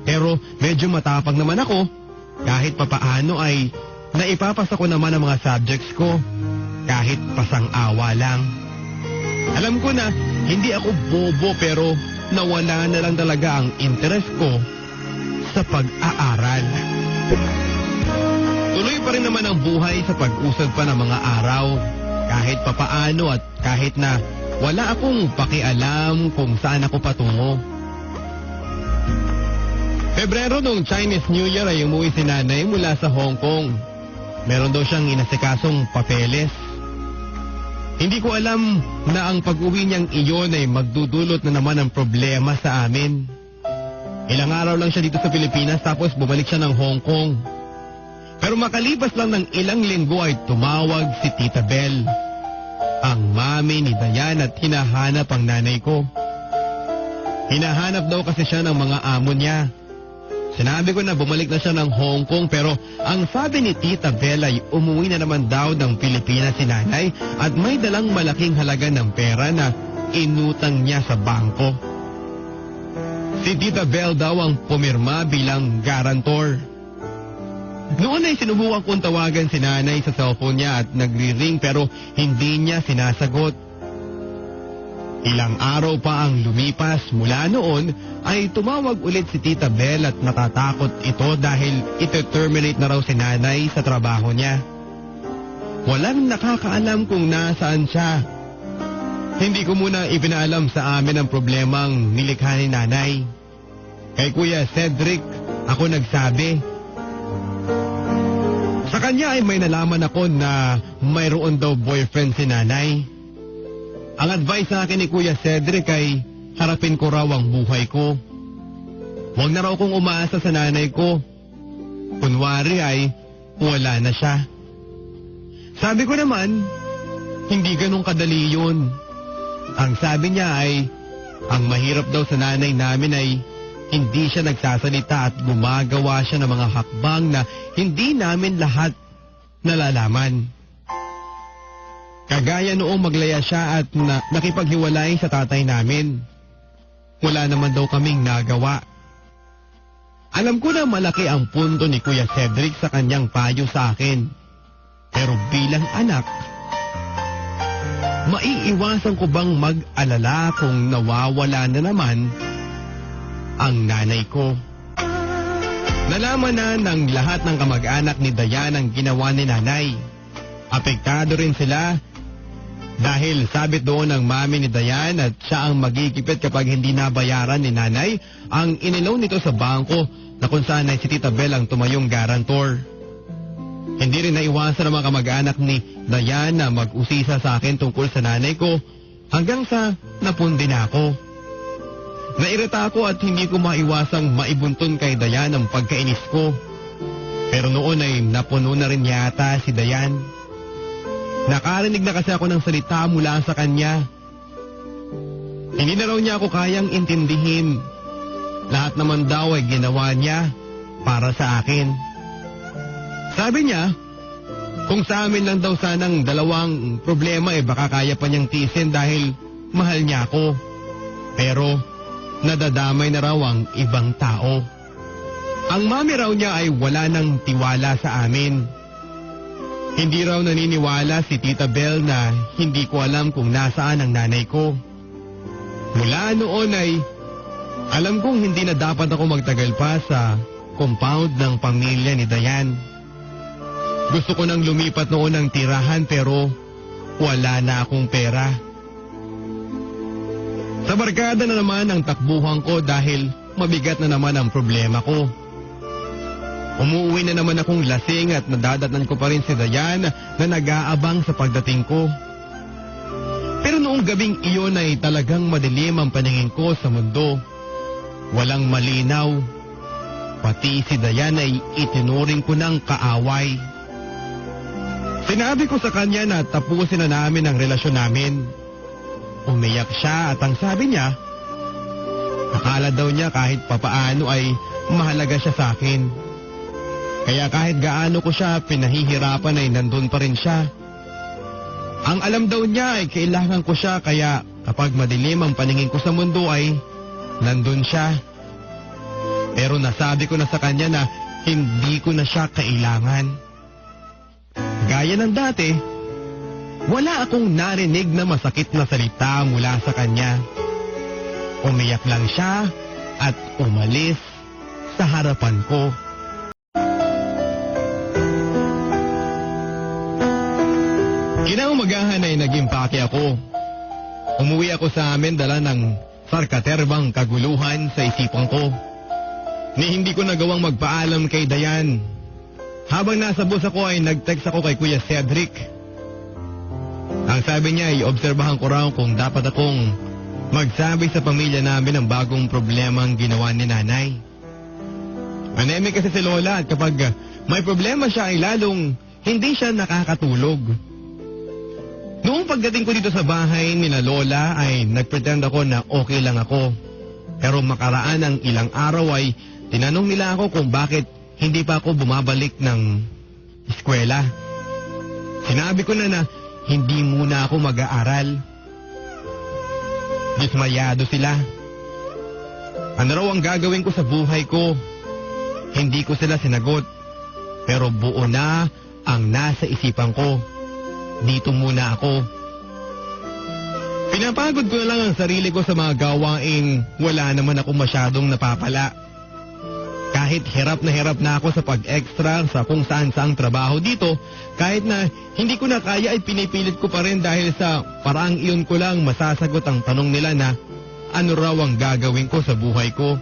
Pero medyo matapang naman ako, kahit papaano ay naipapasa ko naman ang mga subjects ko, kahit pasang-awa lang. Alam ko na hindi ako bobo pero nawala na lang talaga ang interest ko sa pag-aaral. Tuloy pa rin naman ang buhay sa pag-usad pa ng mga araw, kahit papaano at kahit na wala akong pakialam kung saan ako patungo. Pebrero noong Chinese New Year ay umuwi si nanay mula sa Hong Kong. Meron daw siyang inasikasong papeles. Hindi ko alam na ang pag-uwi niyang iyon ay magdudulot na naman ng problema sa amin. Ilang araw lang siya dito sa Pilipinas tapos bumalik siya ng Hong Kong. Pero makalipas lang ng ilang linggo ay tumawag si Tita Belle, ang mami ni Dayan, at hinahanap ang nanay ko. Hinahanap daw kasi siya ng mga amo niya. Sinabi ko na bumalik na siya ng Hong Kong pero ang sabi ni Tita Belle ay umuwi na naman daw ng Pilipinas si nanay at may dalang malaking halaga ng pera na inutang niya sa bangko. Si Tita Belle daw ang pumirma bilang garantor. Noon ay sinubukan kong tawagan si nanay sa cellphone niya at nagri-ring pero hindi niya sinasagot. Ilang araw pa ang lumipas mula noon ay tumawag ulit si Tita Belle at natatakot ito dahil ite-terminate na raw si nanay sa trabaho niya. Walang nakakaalam kung nasaan siya. Hindi ko muna ipinaalam sa amin ang problemang nilikha ni nanay. Kay Kuya Cedric ako nagsabi. Sa kanya ay may nalaman ako na mayroon daw boyfriend si nanay. Ang advice sa akin ni Kuya Cedric ay harapin ko raw ang buhay ko. Huwag na raw kong umaasa sa nanay ko. Kunwari ay wala na siya. Sabi ko naman, hindi ganun kadali yun. Ang sabi niya ay, ang mahirap daw sa nanay namin ay hindi siya nagsasalita at gumagawa siya ng mga hakbang na hindi namin lahat nalalaman. Kagaya noong maglaya siya at nakipaghiwalay sa tatay namin. Wala naman daw kaming nagawa. Alam ko na malaki ang punto ni Kuya Cedric sa kanyang payo sa akin. Pero bilang anak, maiiwasan ko bang mag-alala kung nawawala na naman ang nanay ko? Nalaman na ng lahat ng kamag-anak ni Dayan ang ginawa ni nanay. Apektado rin sila dahil sabit doon ng mami ni Dayan at siya ang magigipit kapag hindi nabayaran ni nanay ang iniloan nito sa bangko na kung saan ay si Tita Belle ang tumayong garantor. Hindi rin naiwasan ng mga kamag-anak ni Dayan na mag-usisa sa akin tungkol sa nanay ko hanggang sa napundi na ako. Nairita ako at hindi ko maiwasang maibuntun kay Dayan ang pagkainis ko. Pero noon ay napuno na rin yata si Dayan. Nakarinig na kasi ako ng salita mula sa kanya. Hindi na raw niya ako kayang intindihin. Lahat naman daw ay ginawa niya para sa akin. Sabi niya, kung sa amin lang daw sanang dalawang problema baka kaya pa niyang tiisin dahil mahal niya ako. Pero nadadamay na raw ang ibang tao. Ang mami raw niya ay wala nang tiwala sa amin. Hindi raw naniniwala si Tita Belle na hindi ko alam kung nasaan ang nanay ko. Mula noon ay alam kong hindi na dapat ako magtagal pa sa compound ng pamilya ni Dayan. Gusto ko nang lumipat noon ng tirahan pero wala na akong pera. Sa barkada na naman ang takbuhan ko dahil mabigat na naman ang problema ko. Umuwi na naman akong lasing at nadadatnan ko pa rin si Dayan na nag-aabang sa pagdating ko. Pero noong gabing iyon ay talagang madilim ang paningin ko sa mundo. Walang malinaw. Pati si Dayan ay itinuring ko ng kaaway. Sinabi ko sa kanya na tapusin na namin ang relasyon namin. Umiyak siya at ang sabi niya, akala daw niya kahit papaano ay mahalaga siya sa akin. Kaya kahit gaano ko siya pinahihirapan ay nandun pa rin siya. Ang alam daw niya ay kailangan ko siya kaya kapag madilim ang paningin ko sa mundo ay nandun siya. Pero nasabi ko na sa kanya na hindi ko na siya kailangan. Gaya ng dati, wala akong narinig na masakit na salita mula sa kanya. Umiyak lang siya at umalis sa harapan ko. Kinaumagahan ay nag-impake ako. Umuwi ako sa amin dala ng sarkaterbang kaguluhan sa isipan ko. Ni hindi ko nagawang magpaalam kay Dayan. Habang nasa bus ako ay nag-text ako kay Kuya Cedric. Ang sabi niya ay obserbahan ko raw kung dapat akong magsabi sa pamilya namin ng bagong problemang ginawa ni nanay. Anemic kasi si Lola at kapag may problema siya ay lalong hindi siya nakakatulog. Noong pagdating ko dito sa bahay ni na Lola ay nagpretend ako na okay lang ako. Pero makaraan ng ilang araw ay tinanong nila ako kung bakit hindi pa ako bumabalik ng eskwela. Sinabi ko na hindi muna ako mag-aaral. Dismayado sila. Ano raw ang gagawin ko sa buhay ko? Hindi ko sila sinagot. Pero buo na ang nasa isipan ko. Dito muna ako. Pinapagod ko na lang ang sarili ko sa mga gawaing wala naman ako masyadong napapala. Kahit hirap na ako sa pag-extra sa kung saan-saang trabaho dito, kahit na hindi ko na kaya ay pinipilit ko pa rin dahil sa paraang iyon ko lang masasagot ang tanong nila na ano raw ang gagawin ko sa buhay ko.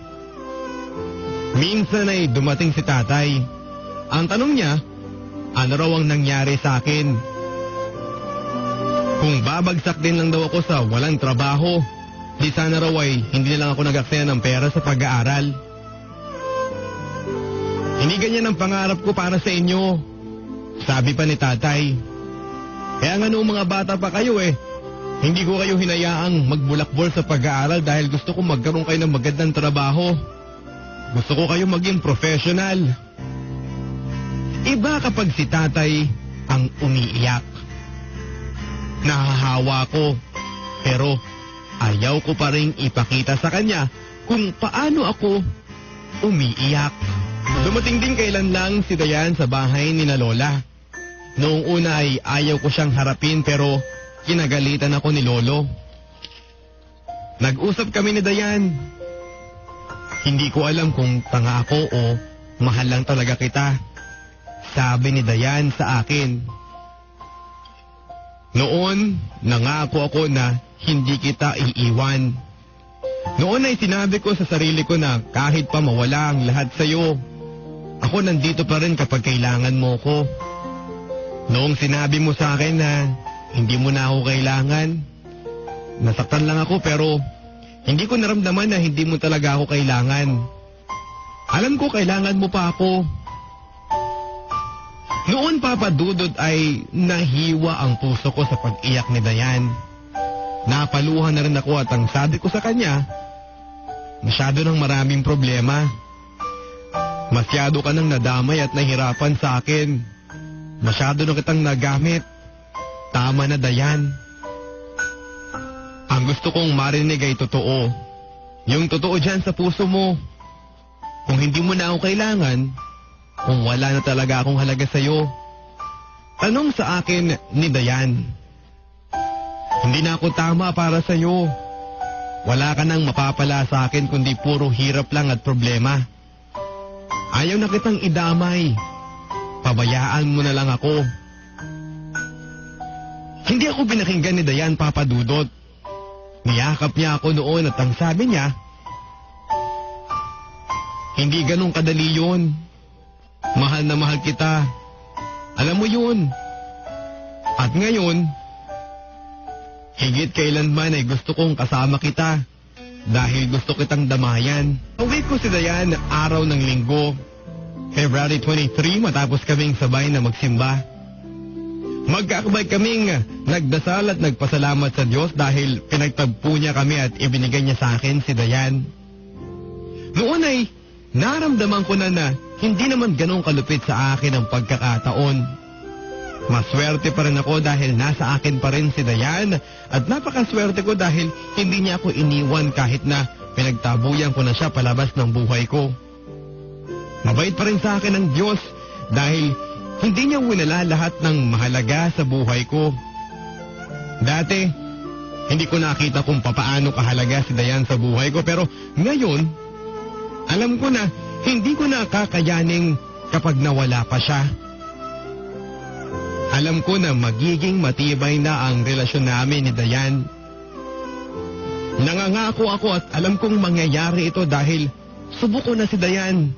Minsan ay dumating si tatay. Ang tanong niya, ano raw ang nangyari sa akin? Kung babagsak din lang daw ako sa walang trabaho, di sana raw ay hindi na lang ako nag-aksaya ng pera sa pag-aaral. Hindi ganyan ang pangarap ko para sa inyo, sabi pa ni tatay. Kaya nga noong mga bata pa kayo hindi ko kayo hinayaang magbulakbol sa pag-aaral dahil gusto ko magkaroon kayo ng magandang trabaho. Gusto ko kayo maging professional. Iba kapag si tatay ang umiiyak. Nahahawa ko, pero ayaw ko pa rin ipakita sa kanya kung paano ako umiiyak. Dumating din kailan lang si Dayan sa bahay ni na Lola. Noong una ay ayaw ko siyang harapin pero kinagalitan ako ni Lolo. Nag-usap kami ni Dayan. Hindi ko alam kung tanga ako o mahal lang talaga kita. Sabi ni Dayan sa akin. Noon, nangako ako na hindi kita iiwan. Noon ay sinabi ko sa sarili ko na kahit pa mawala ang lahat sa'yo, ako nandito pa rin kapag kailangan mo ko. Noong sinabi mo sa akin na hindi mo na ako kailangan, nasaktan lang ako pero hindi ko naramdaman na hindi mo talaga ako kailangan. Alam ko kailangan mo pa ako. Noon, Papa Dudut, ay nahiwa ang puso ko sa pag-iyak ni Dayan. Napaluhan na rin ako at ang sabi ko sa kanya, masyado ng maraming problema. Masyado ka nang nadamay at nahirapan sa akin. Masyado na kitang nagamit. Tama na, Dayan. Ang gusto kong marinig ay totoo. Yung totoo dyan sa puso mo. Kung hindi mo na ako kailangan, kung wala na talaga akong halaga sa'yo, Tanong sa akin ni Dayan. Hindi na ako tama para sa'yo. Wala ka nang mapapala sa akin kundi puro hirap lang at problema. Ayaw na kitang idamay. Pabayaan mo na lang ako. Hindi ako pinakinggan ni Dayan, Papa Dudut. Niyakap niya ako noon at ang sabi niya, hindi ganun kadali yun. Mahal na mahal kita. Alam mo yun. At ngayon, higit kailanman ay gusto kong kasama kita dahil gusto kitang damayan. Uwi ko si Dayan araw ng linggo, February 23, matapos kaming sabay na magsimba. Magkakabay kaming nagdasal at nagpasalamat sa Diyos dahil pinagtagpo niya kami at ibinigay niya sa akin si Dayan. Noon ay naramdaman ko na hindi naman ganong kalupit sa akin ang pagkakataon. Maswerte pa rin ako dahil nasa akin pa rin si Dayan at napakaswerte ko dahil hindi niya ako iniwan kahit na pinagtabuyan ko na siya palabas ng buhay ko. Mabait pa rin sa akin ang Diyos dahil hindi niya winala lahat ng mahalaga sa buhay ko. Dati, hindi ko nakita kung papaano kahalaga si Dayan sa buhay ko pero ngayon, alam ko na hindi ko na kakayaning kapag nawala pa siya. Alam ko na magiging matibay na ang relasyon namin ni Dayan. Nangangako ako at alam kong mangyayari ito dahil subuko na si Dayan.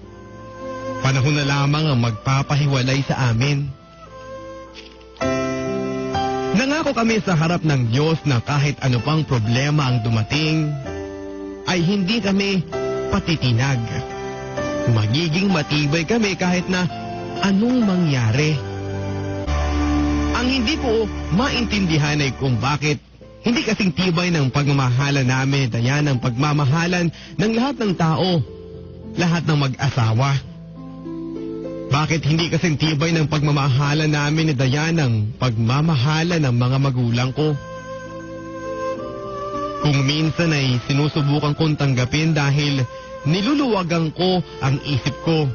Panahon na lamang ang magpapahiwalay sa amin. Nangako kami sa harap ng Diyos na kahit ano pang problema ang dumating, ay hindi kami patitinag. Magiging matibay kami kahit na anong mangyari. Ang hindi ko maintindihan ay kung bakit hindi kasing tibay ng pagmamahalan namin, Dayan, ang pagmamahalan ng lahat ng tao, lahat ng mag-asawa. Bakit hindi kasing tibay ng pagmamahalan namin ni Dayan ang pagmamahalan ng mga magulang ko? Kung minsan ay sinusubukan kong tanggapin dahil niluluwagan ko ang isip ko.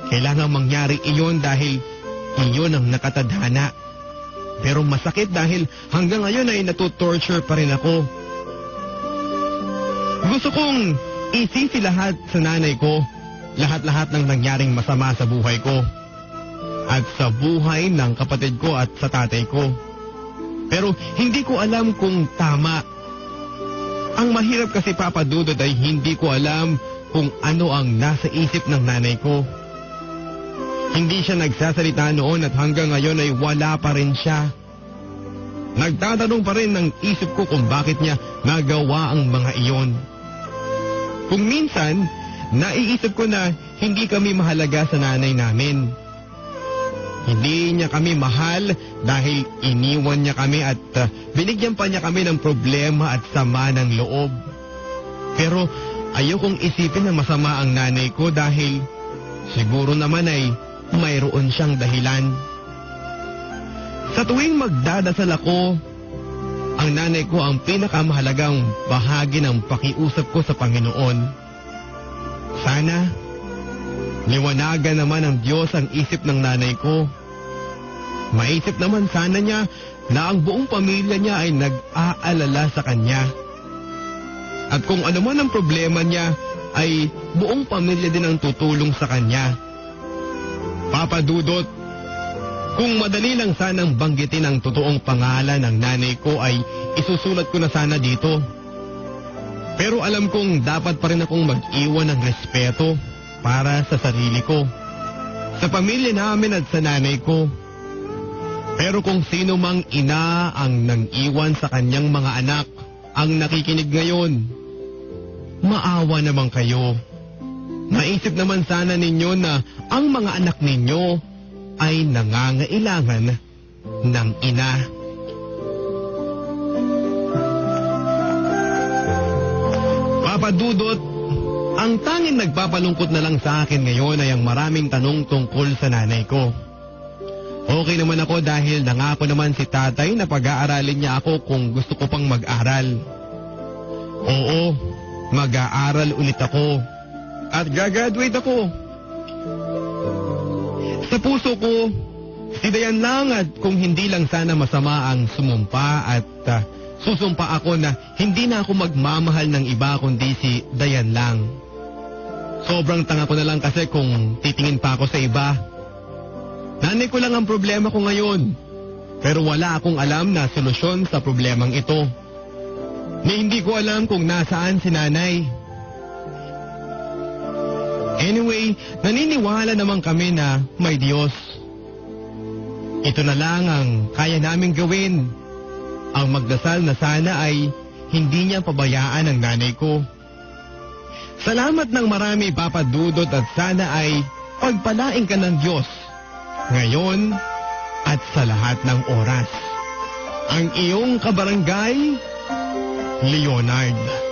Kailangan mangyari iyon dahil iyon ang nakatadhana. Pero masakit dahil hanggang ngayon ay natutorture pa rin ako. Gusto kong isisi lahat sa nanay ko. Lahat-lahat ng nangyaring masama sa buhay ko. At sa buhay ng kapatid ko at sa tatay ko. Pero hindi ko alam kung tama. Ang mahirap kasi, Papa Dudut, ay hindi ko alam kung ano ang nasa isip ng nanay ko. Hindi siya nagsasalita noon at hanggang ngayon ay wala pa rin siya. Nagtatanong pa rin ng isip ko kung bakit niya nagawa ang mga iyon. Kung minsan, naiisip ko na hindi kami mahalaga sa nanay namin. Hindi niya kami mahal dahil iniwan niya kami at binigyan pa niya kami ng problema at sama ng loob. Pero ayokong isipin na masama ang nanay ko dahil siguro naman ay mayroon siyang dahilan. Sa tuwing magdadasal ako, ang nanay ko ang pinakamahalagang bahagi ng pakiusap ko sa Panginoon. Sana, liwanagan naman ng Diyos ang isip ng nanay ko. Maisip naman sana niya na ang buong pamilya niya ay nag-aalala sa kanya. At kung ano man ang problema niya, ay buong pamilya din ang tutulong sa kanya. Papa Dudut, kung madali lang sanang banggitin ang totoong pangalan ng nanay ko ay isusulat ko na sana dito. Pero alam kong dapat pa rin akong mag-iwan ng respeto para sa sarili ko, sa pamilya namin at sa nanay ko. Pero kung sino mang ina ang nang-iwan sa kanyang mga anak ang nakikinig ngayon, maawa naman kayo. Maisip naman sana ninyo na ang mga anak ninyo ay nangangailangan ng ina. Papa Dudut, ang tanging nagpapalungkot na lang sa akin ngayon ay ang maraming tanong tungkol sa nanay ko. Okay naman ako dahil nangako naman si tatay na pag-aaralin niya ako kung gusto ko pang mag-aral. Oo, mag-aaral ulit ako. At gagraduate ako. Sa puso ko, Si Dayan lang at kung hindi lang sana masama ang sumumpa at susumpa ako na hindi na ako magmamahal ng iba kundi si Dayan lang. Sobrang tanga ko na lang kasi kung titingin pa ako sa iba. Nanay ko lang ang problema ko ngayon. Pero wala akong alam na solusyon sa problemang ito. Ni hindi ko alam kung nasaan si nanay. Anyway, naniniwala naman kami na may Diyos. Ito na lang ang kaya naming gawin. Ang magdasal na sana ay hindi niya pabayaan ang nanay ko. Salamat ng marami, Papa Dudot, at sana ay pagpalain ka ng Diyos ngayon at sa lahat ng oras. Ang iyong kabarangay, Leonard.